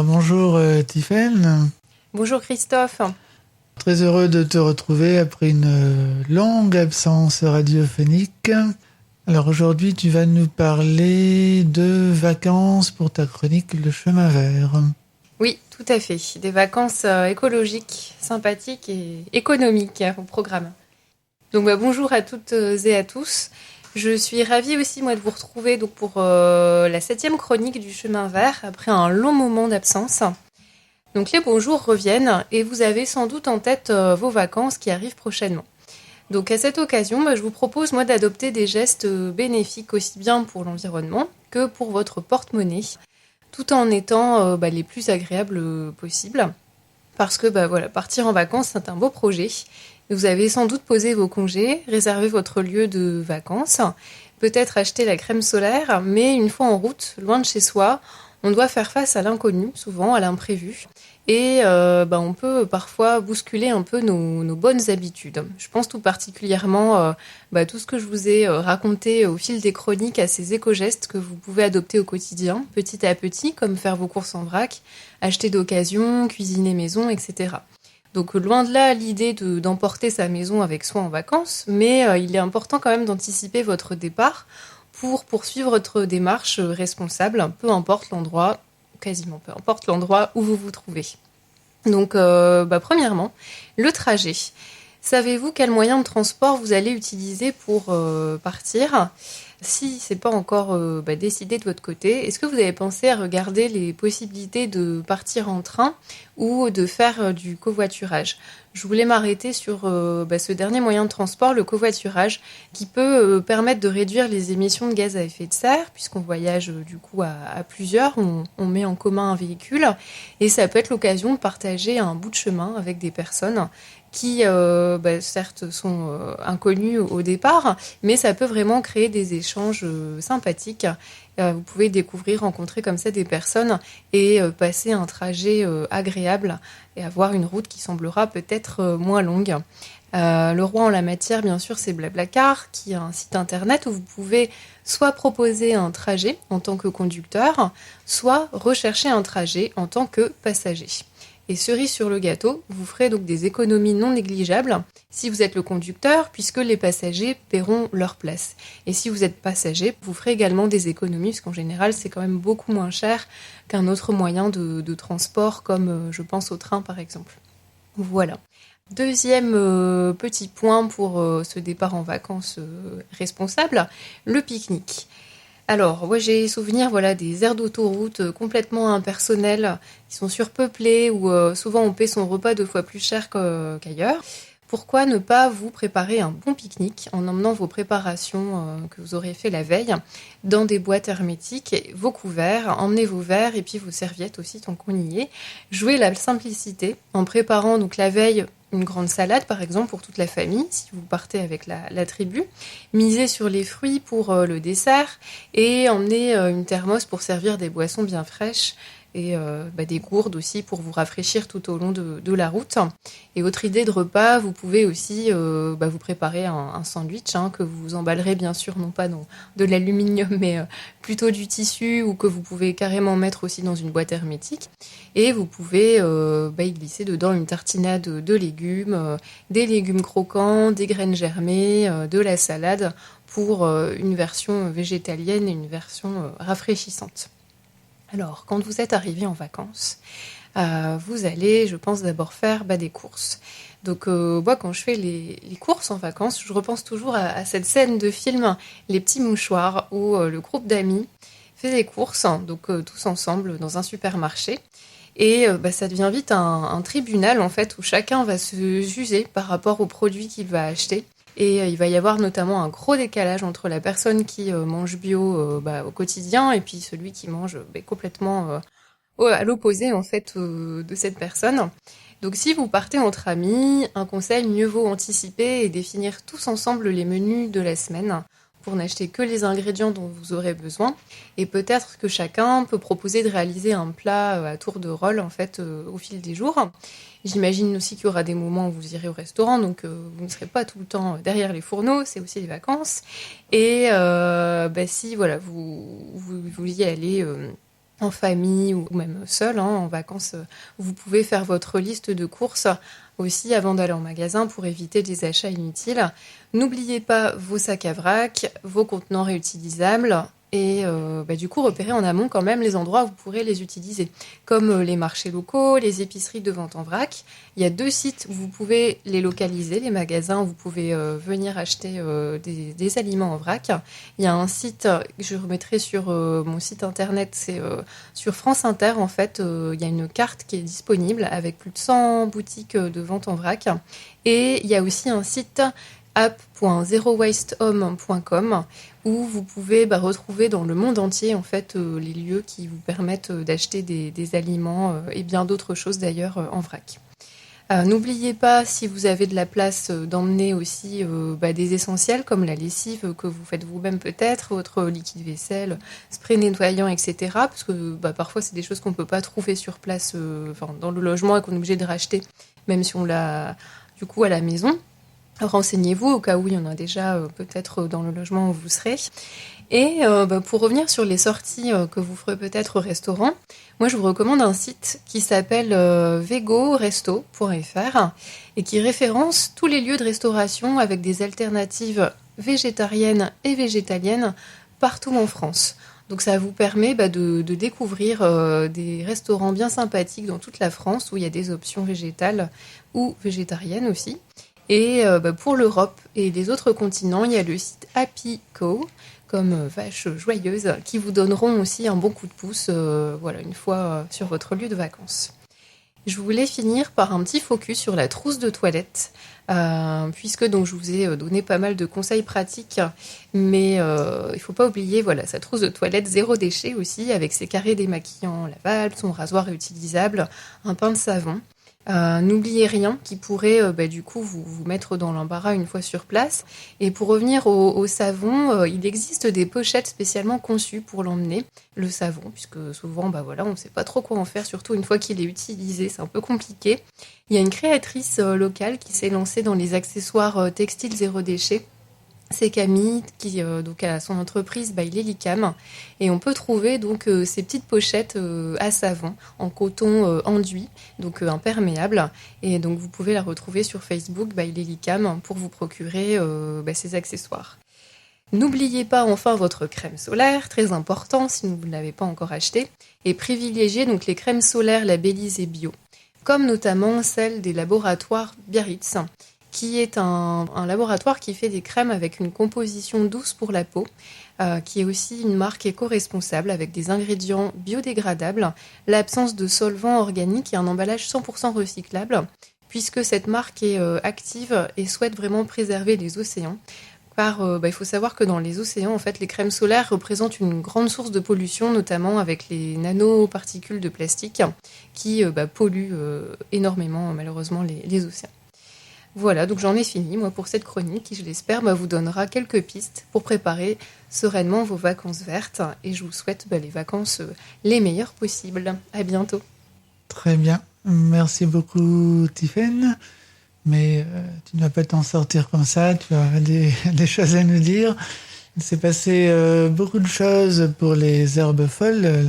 Bonjour Tiffaine, Bonjour Christophe. très heureux de te retrouver après une longue absence radiophonique. Alors aujourd'hui tu vas nous parler de vacances pour ta chronique Le Chemin Vert. Oui, tout à fait. Des vacances écologiques, sympathiques et économiques au programme. Donc bonjour à toutes et à tous. Je suis ravie aussi moi de vous retrouver donc pour la 7e chronique du Chemin Vert après un long moment d'absence. Donc les bonjours reviennent et vous avez sans doute en tête vos vacances qui arrivent prochainement. Donc à cette occasion, je vous propose moi d'adopter des gestes bénéfiques aussi bien pour l'environnement que pour votre porte-monnaie, tout en étant les plus agréables possibles. Parce que voilà, partir en vacances, c'est un beau projet. Vous avez sans doute posé vos congés, réservé votre lieu de vacances, peut-être acheté la crème solaire, mais une fois en route, loin de chez soi, on doit faire face à l'inconnu, souvent à l'imprévu. Et on peut parfois bousculer un peu nos bonnes habitudes. Je pense tout particulièrement tout ce que je vous ai raconté au fil des chroniques à ces éco-gestes que vous pouvez adopter au quotidien, petit à petit, comme faire vos courses en vrac, acheter d'occasion, cuisiner maison, etc. Donc loin de là l'idée d'emporter sa maison avec soi en vacances, mais il est important quand même d'anticiper votre départ pour poursuivre votre démarche responsable, peu importe l'endroit, quasiment peu importe l'endroit où vous vous trouvez. Donc premièrement, le trajet. Savez-vous quel moyen de transport vous allez utiliser pour partir ? Si c'est pas encore décidé de votre côté, est-ce que vous avez pensé à regarder les possibilités de partir en train ou de faire du covoiturage ? Je voulais m'arrêter sur ce dernier moyen de transport, le covoiturage, qui peut permettre de réduire les émissions de gaz à effet de serre, puisqu'on voyage du coup à plusieurs, on met en commun un véhicule, et ça peut être l'occasion de partager un bout de chemin avec des personnes qui certes sont inconnus au départ, mais ça peut vraiment créer des échanges sympathiques. Vous pouvez découvrir, rencontrer comme ça des personnes et passer un trajet agréable et avoir une route qui semblera peut-être moins longue. Le roi en la matière, bien sûr, c'est Blablacar, qui est un site internet où vous pouvez soit proposer un trajet en tant que conducteur, soit rechercher un trajet en tant que passager. Et cerise sur le gâteau, vous ferez donc des économies non négligeables si vous êtes le conducteur, puisque les passagers paieront leur place. Et si vous êtes passager, vous ferez également des économies, parce qu'en général, c'est quand même beaucoup moins cher qu'un autre moyen de transport, comme je pense au train par exemple. Voilà. Deuxième petit point pour ce départ en vacances responsable, le pique-nique. Alors, moi j'ai souvenir des aires d'autoroute complètement impersonnelles, qui sont surpeuplées, où souvent on paie son repas 2 fois plus cher qu'ailleurs. Pourquoi ne pas vous préparer un bon pique-nique en emmenant vos préparations que vous aurez fait la veille dans des boîtes hermétiques, vos couverts, emmenez vos verres et puis vos serviettes aussi tant qu'on y est. Jouez la simplicité en préparant donc la veille une grande salade par exemple pour toute la famille si vous partez avec la tribu. Misez sur les fruits pour le dessert et emmenez une thermos pour servir des boissons bien fraîches et des gourdes aussi pour vous rafraîchir tout au long de la route. Et autre idée de repas, vous pouvez aussi vous préparer un sandwich que vous emballerez bien sûr non pas dans de l'aluminium mais plutôt du tissu ou que vous pouvez carrément mettre aussi dans une boîte hermétique. Et vous pouvez y glisser dedans une tartinade de légumes, des légumes croquants, des graines germées, de la salade pour une version végétalienne et une version rafraîchissante. Alors, quand vous êtes arrivé en vacances, vous allez, je pense, d'abord faire des courses. Donc, moi, quand je fais les courses en vacances, je repense toujours à cette scène de film, Les Petits Mouchoirs, où le groupe d'amis fait des courses, donc tous ensemble dans un supermarché. Et ça devient vite un tribunal, en fait, où chacun va se juger par rapport aux produits qu'il va acheter. Et il va y avoir notamment un gros décalage entre la personne qui mange bio au quotidien et puis celui qui mange complètement à l'opposé en fait de cette personne. Donc si vous partez entre amis, un conseil, mieux vaut anticiper et définir tous ensemble les menus de la semaine pour n'acheter que les ingrédients dont vous aurez besoin. Et peut-être que chacun peut proposer de réaliser un plat à tour de rôle en fait au fil des jours. J'imagine aussi qu'il y aura des moments où vous irez au restaurant, donc vous ne serez pas tout le temps derrière les fourneaux, c'est aussi les vacances. Et si voilà, vous y allez en famille ou même seul, en vacances, vous pouvez faire votre liste de courses aussi avant d'aller en magasin pour éviter des achats inutiles. N'oubliez pas vos sacs à vrac, vos contenants réutilisables et du coup repérez en amont quand même les endroits où vous pourrez les utiliser, comme les marchés locaux, les épiceries de vente en vrac. Il y a 2 sites où vous pouvez les localiser, les magasins où vous pouvez venir acheter des aliments en vrac. Il y a un site, je remettrai sur mon site internet, c'est sur France Inter en fait, il y a une carte qui est disponible avec plus de 100 boutiques de vente en vrac. Et il y a aussi un site app.zerowastehome.com où vous pouvez retrouver dans le monde entier en fait les lieux qui vous permettent d'acheter des aliments et bien d'autres choses d'ailleurs en vrac. N'oubliez pas, si vous avez de la place, d'emmener aussi des essentiels comme la lessive que vous faites vous-même peut-être, votre liquide vaisselle, spray nettoyant, etc. Parce que parfois c'est des choses qu'on ne peut pas trouver sur place dans le logement et qu'on est obligé de racheter, même si on l'a du coup à la maison. Renseignez-vous au cas où il y en a déjà peut-être dans le logement où vous serez. Et pour revenir sur les sorties que vous ferez peut-être au restaurant, moi je vous recommande un site qui s'appelle vegoresto.fr et qui référence tous les lieux de restauration avec des alternatives végétariennes et végétaliennes partout en France. Donc ça vous permet de découvrir des restaurants bien sympathiques dans toute la France où il y a des options végétales ou végétariennes aussi. Et pour l'Europe et les autres continents, il y a le site Happy Co, comme vache joyeuse, qui vous donneront aussi un bon coup de pouce une fois sur votre lieu de vacances. Je voulais finir par un petit focus sur la trousse de toilette, puisque donc, je vous ai donné pas mal de conseils pratiques, mais il ne faut pas oublier sa trousse de toilette 0 déchet aussi, avec ses carrés démaquillants lavables, son rasoir réutilisable, un pain de savon. N'oubliez rien qui pourrait du coup vous mettre dans l'embarras une fois sur place. Et pour revenir au savon, il existe des pochettes spécialement conçues pour l'emmener, le savon, puisque souvent on ne sait pas trop quoi en faire, surtout une fois qu'il est utilisé, c'est un peu compliqué. Il y a une créatrice locale qui s'est lancée dans les accessoires textiles 0 déchet. C'est Camille qui donc a son entreprise by Lelicam et on peut trouver donc ces petites pochettes à savon en coton enduit, donc imperméable, et donc vous pouvez la retrouver sur Facebook by Lelicam pour vous procurer ces accessoires. N'oubliez pas enfin votre crème solaire, très important si vous ne l'avez pas encore acheté, et privilégiez donc les crèmes solaires labellisées bio, comme notamment celle des laboratoires Biarritz, qui est un laboratoire qui fait des crèmes avec une composition douce pour la peau, qui est aussi une marque éco-responsable avec des ingrédients biodégradables, l'absence de solvants organiques et un emballage 100% recyclable, puisque cette marque est active et souhaite vraiment préserver les océans. Car il faut savoir que dans les océans, en fait, les crèmes solaires représentent une grande source de pollution, notamment avec les nanoparticules de plastique qui polluent énormément, malheureusement, les océans. Voilà, donc j'en ai fini, moi, pour cette chronique, qui, je l'espère, vous donnera quelques pistes pour préparer sereinement vos vacances vertes. Et je vous souhaite les vacances les meilleures possibles. À bientôt. Très bien. Merci beaucoup, Tiffaine. Mais tu ne vas pas t'en sortir comme ça, tu as des choses à nous dire. Il s'est passé beaucoup de choses pour les Herbes Folles,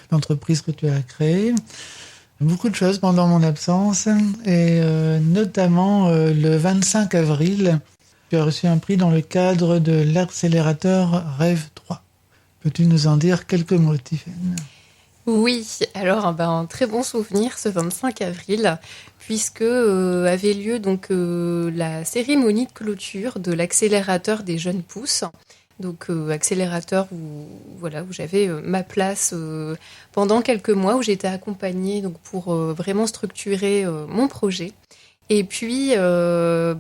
l'entreprise que tu as créée. Beaucoup de choses pendant mon absence, et notamment le 25 avril, tu as reçu un prix dans le cadre de l'accélérateur Rêve 3. Peux-tu nous en dire quelques mots, Tiffaine ? Oui, alors un très bon souvenir ce 25 avril, puisque avait lieu donc la cérémonie de clôture de l'accélérateur des jeunes pousses. Donc accélérateur où j'avais ma place pendant quelques mois, où j'étais accompagnée donc pour vraiment structurer mon projet. Et puis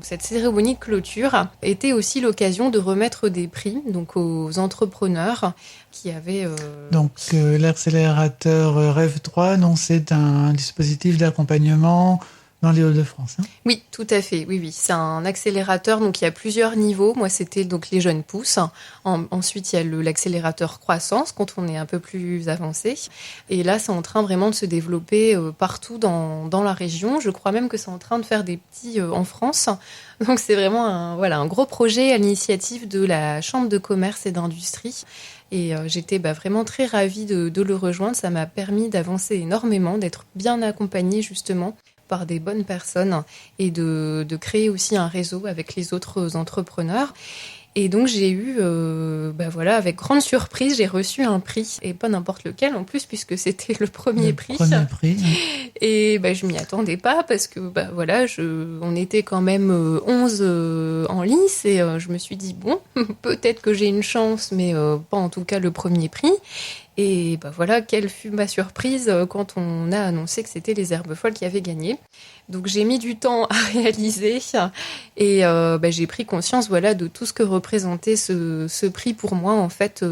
cette cérémonie de clôture était aussi l'occasion de remettre des prix donc aux entrepreneurs qui avaient Donc l'accélérateur Rêve 3, non, c'est un dispositif d'accompagnement dans les Hauts-de-France. Oui, tout à fait. Oui. C'est un accélérateur, donc il y a plusieurs niveaux. Moi, c'était donc les jeunes pousses. Ensuite, il y a l'accélérateur croissance, quand on est un peu plus avancé. Et là, c'est en train vraiment de se développer partout dans la région. Je crois même que c'est en train de faire des petits en France. Donc, c'est vraiment un gros projet à l'initiative de la Chambre de commerce et d'industrie. Et j'étais vraiment très ravie de le rejoindre. Ça m'a permis d'avancer énormément, d'être bien accompagnée justement par des bonnes personnes et de créer aussi un réseau avec les autres entrepreneurs. Et donc j'ai eu, avec grande surprise, j'ai reçu un prix, et pas n'importe lequel en plus, puisque c'était le premier prix. Premier prix. Et je m'y attendais pas, parce que on était quand même 11 en lice, et je me suis dit, bon, peut-être que j'ai une chance, mais pas en tout cas le premier prix. Et quelle fut ma surprise quand on a annoncé que c'était les Herbes Folles qui avaient gagné. Donc j'ai mis du temps à réaliser et j'ai pris conscience de tout ce que représentait ce prix pour moi. En fait,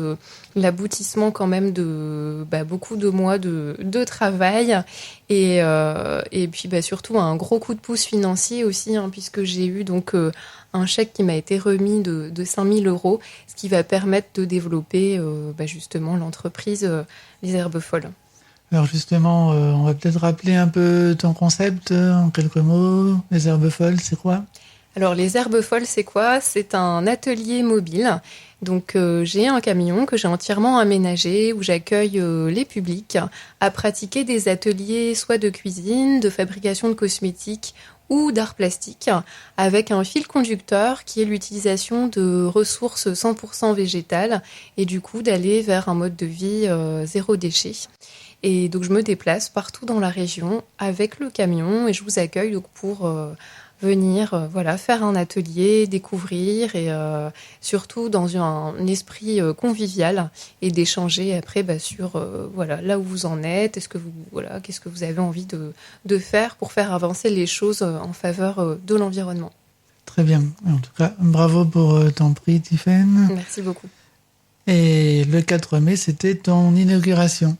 l'aboutissement quand même de beaucoup de mois de travail et puis surtout un gros coup de pouce financier aussi, puisque j'ai eu donc un chèque qui m'a été remis de 5 000 €, ce qui va permettre de développer justement l'entreprise Les Herbes Folles. Alors justement, on va peut-être rappeler un peu ton concept en quelques mots. Les Herbes Folles, c'est quoi ? Alors les Herbes Folles, c'est quoi ? C'est un atelier mobile. Donc j'ai un camion que j'ai entièrement aménagé où j'accueille les publics à pratiquer des ateliers soit de cuisine, de fabrication de cosmétiques ou d'art plastique, avec un fil conducteur qui est l'utilisation de ressources 100% végétales et du coup d'aller vers un mode de vie zéro déchet. Et donc je me déplace partout dans la région avec le camion et je vous accueille donc pour venir faire un atelier, découvrir et surtout dans un esprit convivial et d'échanger après sur là où vous en êtes, qu'est-ce que vous avez envie de faire pour faire avancer les choses en faveur de l'environnement. Très bien. En tout cas, bravo pour ton prix, Tiffaine. Merci beaucoup. Et le 4 mai, c'était ton inauguration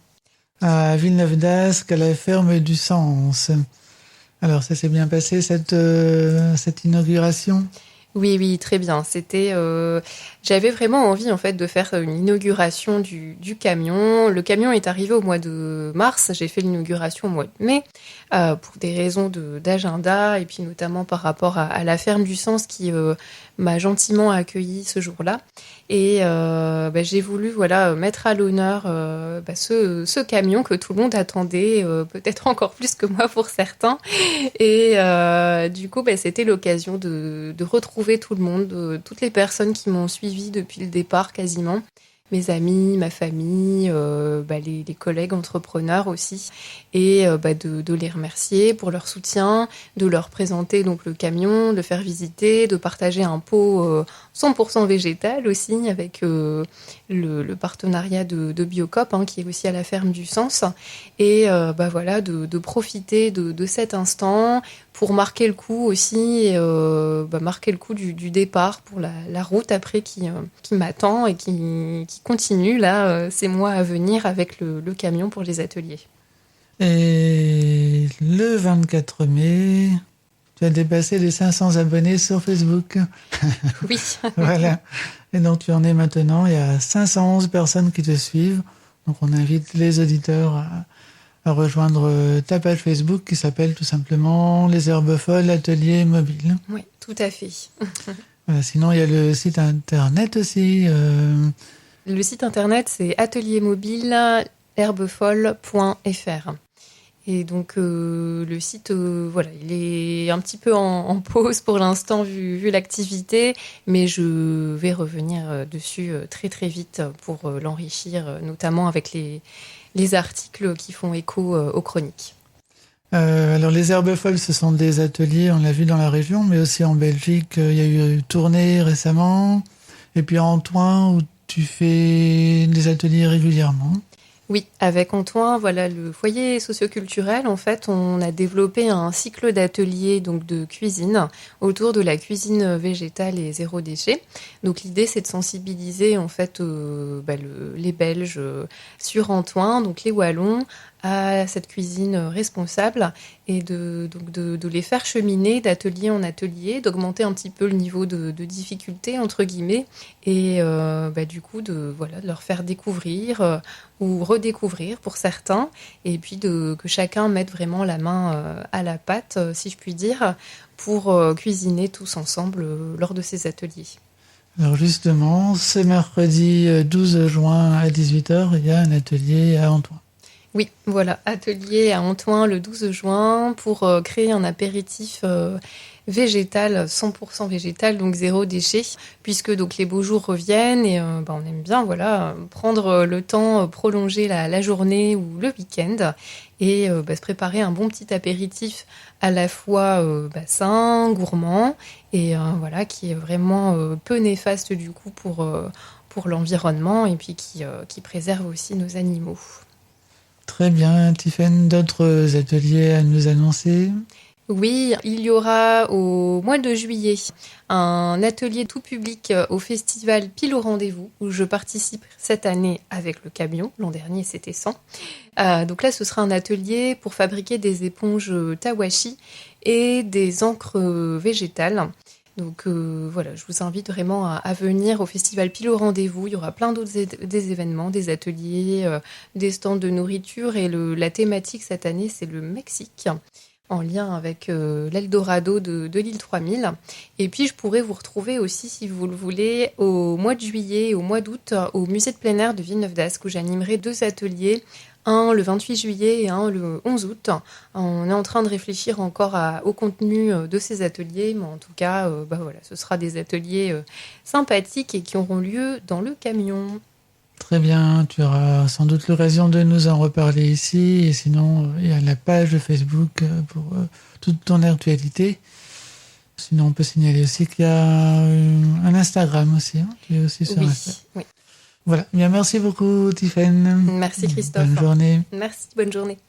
à Villeneuve d'Ascq, à la ferme du Sens. Alors, ça s'est bien passé, cette inauguration ? Oui, très bien. J'avais vraiment envie en fait de faire une inauguration du camion. Le camion est arrivé au mois de mars. J'ai fait l'inauguration au mois de mai pour des raisons d'agenda et puis notamment par rapport à la ferme du Sens qui m'a gentiment accueilli ce jour-là. Et j'ai voulu mettre à l'honneur ce camion que tout le monde attendait, peut-être encore plus que moi pour certains. Et du coup, c'était l'occasion de retrouver tout le monde, toutes les personnes qui m'ont suivie depuis le départ quasiment. Mes amis, ma famille, les collègues entrepreneurs aussi, et de les remercier pour leur soutien, de leur présenter donc le camion, de faire visiter, de partager un pot 100% végétal aussi avec le partenariat de Biocoop qui est aussi à la ferme du Sens, et de profiter de cet instant pour marquer le coup aussi, et, marquer le coup du départ pour la route après qui m'attend et qui continue là ces mois à venir avec le camion pour les ateliers. Et le 24 mai, tu as dépassé les 500 abonnés sur Facebook. Oui. Voilà. Et donc tu en es maintenant, il y a 511 personnes qui te suivent. Donc on invite les auditeurs à rejoindre ta page Facebook qui s'appelle tout simplement Les Herbes Folles Atelier Mobile. Oui, tout à fait. Voilà, sinon il y a le site internet aussi. Le site internet c'est ateliermobile-herbefolle.fr. Et donc le site, il est un petit peu en pause pour l'instant vu l'activité, mais je vais revenir dessus très très vite pour l'enrichir, notamment avec les articles qui font écho aux chroniques. Alors les Herbes Folles, ce sont des ateliers, on l'a vu dans la région, mais aussi en Belgique. Il y a eu Tournai récemment, et puis à Antoine où tu fais des ateliers régulièrement. Oui, avec Antoine, le foyer socioculturel, en fait, on a développé un cycle d'ateliers donc de cuisine autour de la cuisine végétale et zéro déchet. Donc l'idée, c'est de sensibiliser en fait les Belges sur Antoine, donc les Wallons, à cette cuisine responsable et de les faire cheminer d'atelier en atelier, d'augmenter un petit peu le niveau de difficulté entre guillemets et du coup de leur faire découvrir ou redécouvrir pour certains et puis que chacun mette vraiment la main à la pâte si je puis dire pour cuisiner tous ensemble lors de ces ateliers. Alors justement, ce mercredi 12 juin à 18h, il y a un atelier à Antoine. Oui, voilà, atelier à Antoine le 12 juin pour créer un apéritif végétal, 100% végétal, donc zéro déchet, puisque donc les beaux jours reviennent et on aime bien prendre le temps, prolonger la journée ou le week-end et se préparer un bon petit apéritif à la fois sain, gourmand et qui est vraiment peu néfaste du coup pour l'environnement et puis qui préserve aussi nos animaux. Très bien, Tiffaine, d'autres ateliers à nous annoncer? Oui, il y aura au mois de juillet un atelier tout public au festival Pile au rendez-vous où je participe cette année avec le camion. L'an dernier, c'était 100. Donc là, ce sera un atelier pour fabriquer des éponges Tawashi et des encres végétales. Donc je vous invite vraiment à venir au festival Pile au rendez-vous. Il y aura plein d'autres des événements, des ateliers, des stands de nourriture et la thématique cette année, c'est le Mexique, en lien avec l'Eldorado de l'île 3000. Et puis, je pourrais vous retrouver aussi, si vous le voulez, au mois de juillet et au mois d'août, au musée de plein air de Villeneuve-d'Ascq, où j'animerai 2 ateliers, un le 28 juillet et un le 11 août. On est en train de réfléchir encore au contenu de ces ateliers, mais en tout cas, ce sera des ateliers sympathiques et qui auront lieu dans le camion. Très bien, tu auras sans doute l'occasion de nous en reparler ici. Et sinon, il y a la page Facebook pour toute ton actualité. Sinon, on peut signaler aussi qu'il y a un Instagram aussi. Tu es aussi sur Instagram. Oui. Voilà. Bien, merci beaucoup, Tiffaine. Merci, Christophe. Bonne journée. Merci, bonne journée.